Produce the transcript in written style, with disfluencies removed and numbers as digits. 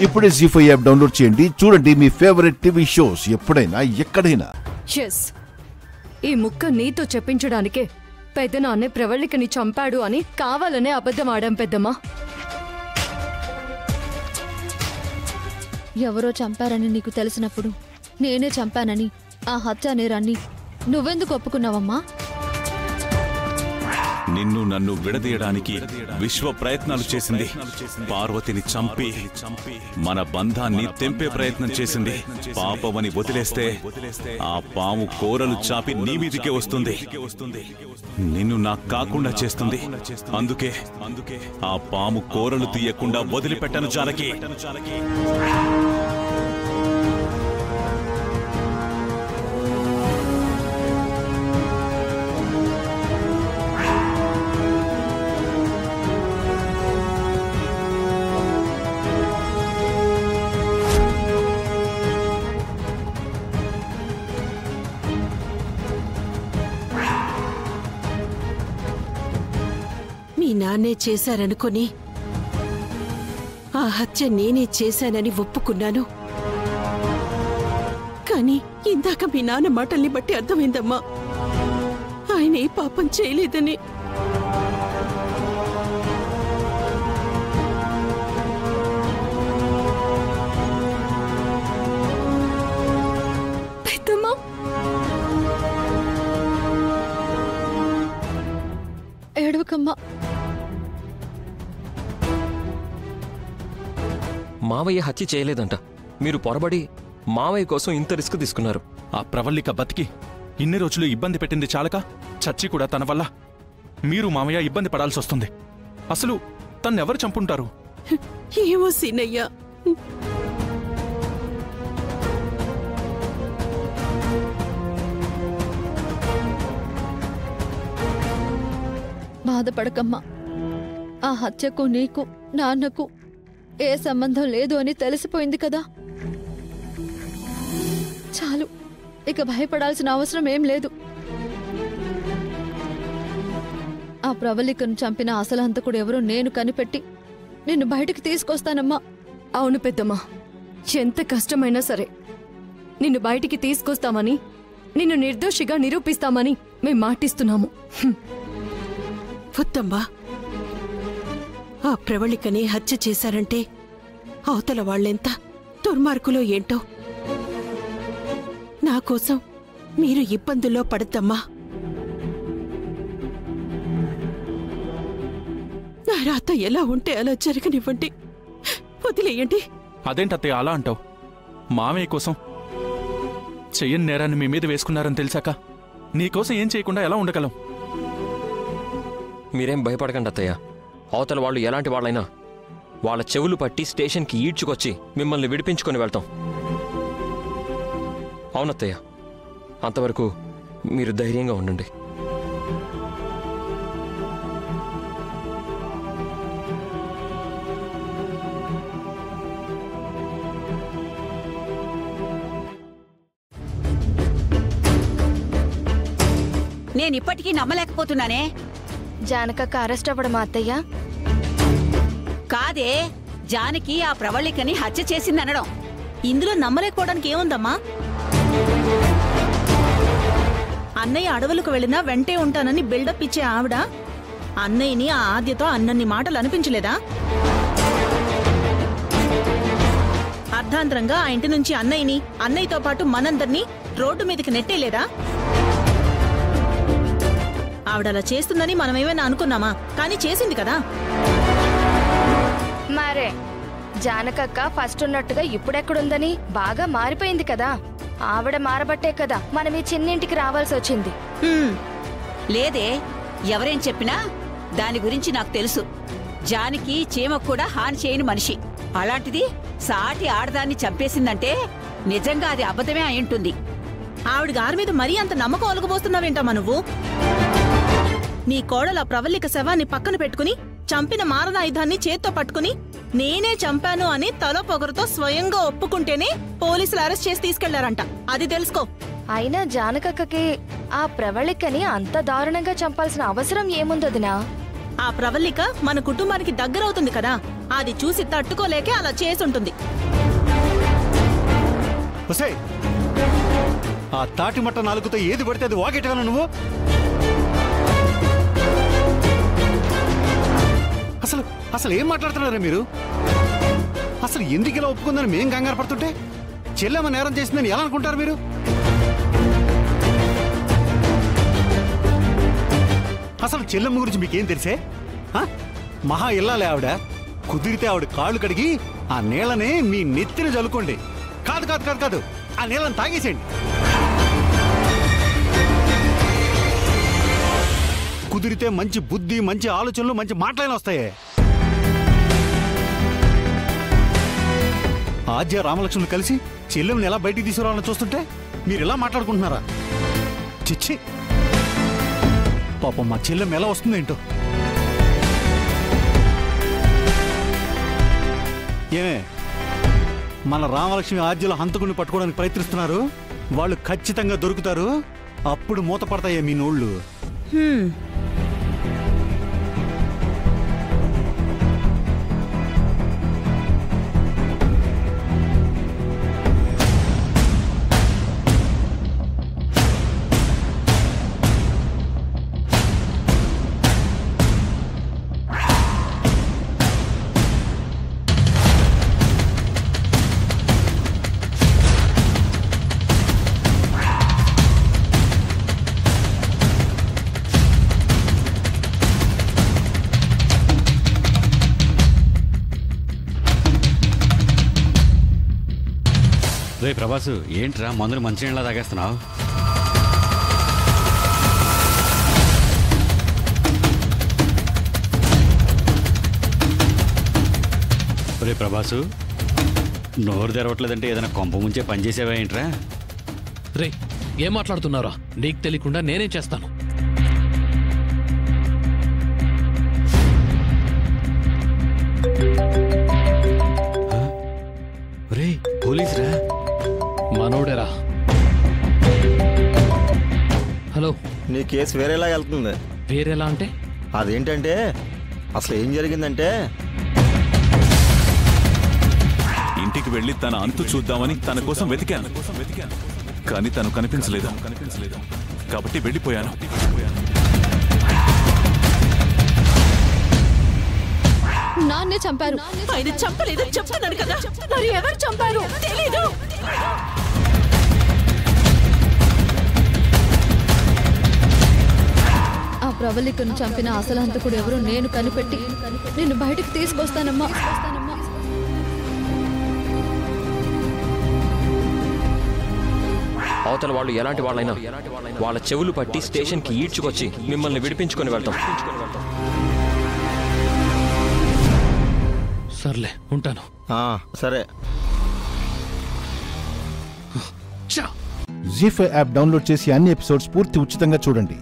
ఇప్పుడే జీ5 app download చేయండి. చూడండి మీ ఫేవరెట్ టీవీ షోస్ ఎప్పుడైనా ఎక్కడైనా. ఈ ముక్క నీతో చెప్పించడానికే పెద్దనాన్నే ప్రవళికని చంపాడు అని కావాలనే అబద్ధం ఆడాం పెద్దమ్మా. ఎవరో చంపారని నీకు తెలిసినప్పుడు నేనే చంపానని ఆ హత్య నేరాన్ని నువ్వెందుకు ఒప్పుకున్నావమ్మా? నిన్ను నన్ను విడదీయడానికి విశ్వ ప్రయత్నాలు చేసింది. పార్వతిని చంపి మన బంధాన్ని తెంపే ప్రయత్నం చేసింది. పాపమని వదిలేస్తే ఆ పాము కోరలు చాపి నీ మీదికే వస్తుంది. నిన్ను నాకు కాకుండా చేస్తుంది. అందుకే ఆ పాము కోరలు తీయకుండా వదిలిపెట్టను జానకి. మీ నాన్నే చేశారనుకొని ఆ హత్య నేనే చేశానని ఒప్పుకున్నాను. కానీ ఇందాక మీ నాన్న మాటల్ని బట్టి అర్థమైందమ్మా, ఆయన ఏ పాపం చేయలేదని. పెద్దమ్మా, ఏడవకమ్మా. మావయ్య హత్య చేయలేదంట. మీరు పొరబడి మావయ్య కోసం ఇంత రిస్క్ తీసుకున్నారు. ఆ ప్రవళిక బతికి ఇన్ని రోజులు ఇబ్బంది పెట్టింది చాలక చచ్చి కూడా తన వల్ల మీరు మామయ్య ఇబ్బంది పడాల్సి వస్తుంది. అసలు తన్నెవరు చంపుంటారు? ఏమో సీనయ్య, బాధపడకమ్మా. ఆ హత్యకు నీకు నాన్నకు ఏ సంబంధం లేదు అని తెలిసిపోయింది కదా. చాలు, ఇక భయపడాల్సిన అవసరం ఏం లేదు. ఆ ప్రవళికను చంపిన అసలు హంతకుడు ఎవరో నేను కనిపెట్టి నిన్ను బయటికి తీసుకొస్తానమ్మా. అవును పెద్దమ్మా, ఎంత కష్టమైనా సరే నిన్ను బయటికి తీసుకొస్తామని, నిన్ను నిర్దోషిగా నిరూపిస్తామని మేం మాటిస్తున్నాము. వద్దమ్మా, ఆ ప్రవళికని హత్య చేశారంటే అవతల వాళ్ళెంత దుర్మార్గులో ఏంటో. నా కోసం మీరు ఇబ్బందుల్లో పడద్దమ్మా. నా రాత ఎలా ఉంటే అలా జరగనివ్వండి, వదిలేయండి. అదేంటత్తయ్య అలా అంటావు? మామయ్య కోసం చెయ్యని నేరాన్ని మీ మీద వేసుకున్నారని తెలిసాక నీకోసం ఏం చేయకుండా ఎలా ఉండగలం? మీరేం భయపడకండి అత్తయ్య. అవతల వాళ్ళు ఎలాంటి వాళ్ళైనా వాళ్ళ చెవులు పట్టి స్టేషన్కి ఈడ్చుకొచ్చి మిమ్మల్ని విడిపించుకొని వెళ్తాం. అవునత్తయ్య, అంతవరకు మీరు ధైర్యంగా ఉండండి. నేనిప్పటికీ నమ్మలేకపోతున్నానే. జానకక్క అరెస్ట్ అవ్వడమా అత్తయ్య? కాదే, జానకి ఆ ప్రవళికని హత్య చేసిందనడం. ఇందులో నమ్మలేకపోవడానికి ఏముందమ్మా? అన్నయ్య అడవులకు వెళ్ళినా వెంటే ఉంటానని బిల్డప్ ఇచ్చే ఆవిడ అన్నయ్యని ఆ ఆద్యతో అన్నన్ని మాటలు అనిపించలేదా? అర్ధాంతరంగా ఆ ఇంటి నుంచి అన్నయ్యతో పాటు మనందర్నీ రోడ్డు మీదకి నెట్టేలేదా? ఆవిడలా చేస్తుందని మనమేమైనా అనుకున్నామా? కానీ చేసింది కదా. మరే జానకక్క ఫస్ట్ ఉన్నట్టుగా ఇప్పుడెక్కడుందని బాగా మారిపోయింది కదా. ఆవిడ మారబట్టే కదా మనం ఈ చిన్నింటికి రావాల్సి వచ్చింది. లేదే, ఎవరేం చెప్పినా దాని గురించి నాకు తెలుసు. జానకి చీమకు కూడా హాని చేయని మనిషి. అలాంటిది సాటి ఆడదాన్ని చంపేసిందంటే నిజంగా అది అబద్ధమే అయింటుంది. ఆవిడ గారి మీద మరీ అంత నమ్మకం ఒలగబోస్తున్నావేంటమ్మా నువ్వు? నీ కోడల ప్రవళిక శవాన్ని పక్కన పెట్టుకుని చంపిన మారణాయుధాన్ని చేత్తో పట్టుకుని నేనే చంపాను అని తల పొగరుతో స్వయంగా ఒప్పుకుంటేనే పోలీసులు అరెస్ట్ చేసి తీసుకెళ్లారంట. అది తెలుసుకో. అయినా జానకక్కకి ఆ ప్రవళికని అంత దారుణంగా చంపాల్సిన అవసరం ఏముందదినా? ఆ ప్రవళిక మన కుటుంబానికి దగ్గరవుతుంది కదా. అది చూసి తట్టుకోలేకే అలా చేసుంటుంది. ఒసేయ్, ఆ తాటి మట్ట నాలుగుతో ఏది పడితే అది వాగేటవనా నువ్వు? అసలు అసలు ఏం మాట్లాడుతున్నారా మీరు? అసలు ఎందుకు ఇలా ఒప్పుకుందని మేం కంగారు పడుతుంటే చెల్లెమ్మ నేరం చేసిందని ఎలా అనుకుంటారు మీరు? అసలు చెల్లెమ్మ గురించి మీకేం తెలిసే? మహా ఇల్లాలే ఆవిడ. కుదిరితే ఆవిడ కాళ్ళు కడిగి ఆ నీళ్ళని మీ నెత్తిన జల్లుకోండి. కాదు కాదు కాదు కాదు, ఆ నీళ్ళని తాగేసేయండి. కుదిరితే మంచి బుద్ధి, మంచి ఆలోచనలు, మంచి మాటలైన వస్తాయి. ఆద్య రామలక్ష్మణులు కలిసి చెల్లెల్ని ఎలా బయటికి తీసుకురావాలని చూస్తుంటే మీరు ఇలా మాట్లాడుకుంటున్నారా? చిచ్చి, పాపం మా చెల్లెమ్మ ఎలా వస్తుందేంటో. ఏమే, మన రామలక్ష్మి ఆద్యలో హంతకుని పట్టుకోవడానికి ప్రయత్నిస్తున్నారు. వాళ్ళు ఖచ్చితంగా దొరుకుతారు. అప్పుడు మూత పడతాయే మీ నోళ్ళు. రే ప్రభాసు, ఏంట్రా మందులు మంచినీళ్ళ తాగేస్తున్నావు? రే ప్రభాసు, నోరు తెరవట్లేదంటే ఏదైనా కొంప ముంచే పని చేసేవా ఏంట్రా? రే, ఏం మాట్లాడుతున్నారా? నీకు తెలియకుండా నేనేం చేస్తాను? రే పోలీస్ రా. మనోడేరా. హలో, నీ కేసు వేరేలా వెళ్తుంది. వేరేలా అంటే? అదేంటంటే అసలు ఏం జరిగిందంటే, ఇంటికి వెళ్ళి తన అంతు చూద్దామని తన కోసం వెతికాను, కానీ తను కనిపించలేదు. కాబట్టి వెళ్ళిపోయాను. నాన్నే చంపారు. ఆయన చంపలేదు చెప్తున్నాడు కదా. మరి ఎవరు చంపారు? తెలీదు. ఆ ప్రవళికను చంపిన అసలు హంతకుడు ఎవరో నేను కనిపెట్టి నిన్ను బయటకు తీసుకొస్తానమ్మా. అవతల వాళ్ళు ఎలాంటి వాళ్ళైనా వాళ్ళ చెవులు పట్టి స్టేషన్కి ఈడ్చుకొచ్చి మిమ్మల్ని విడిపించుకొని వెళ్తాం. సర్లే, ఉంటాను. సరే. జీ5 యాప్ డౌన్లోడ్ చేసి అన్ని ఎపిసోడ్స్ పూర్తి ఉచితంగా చూడండి.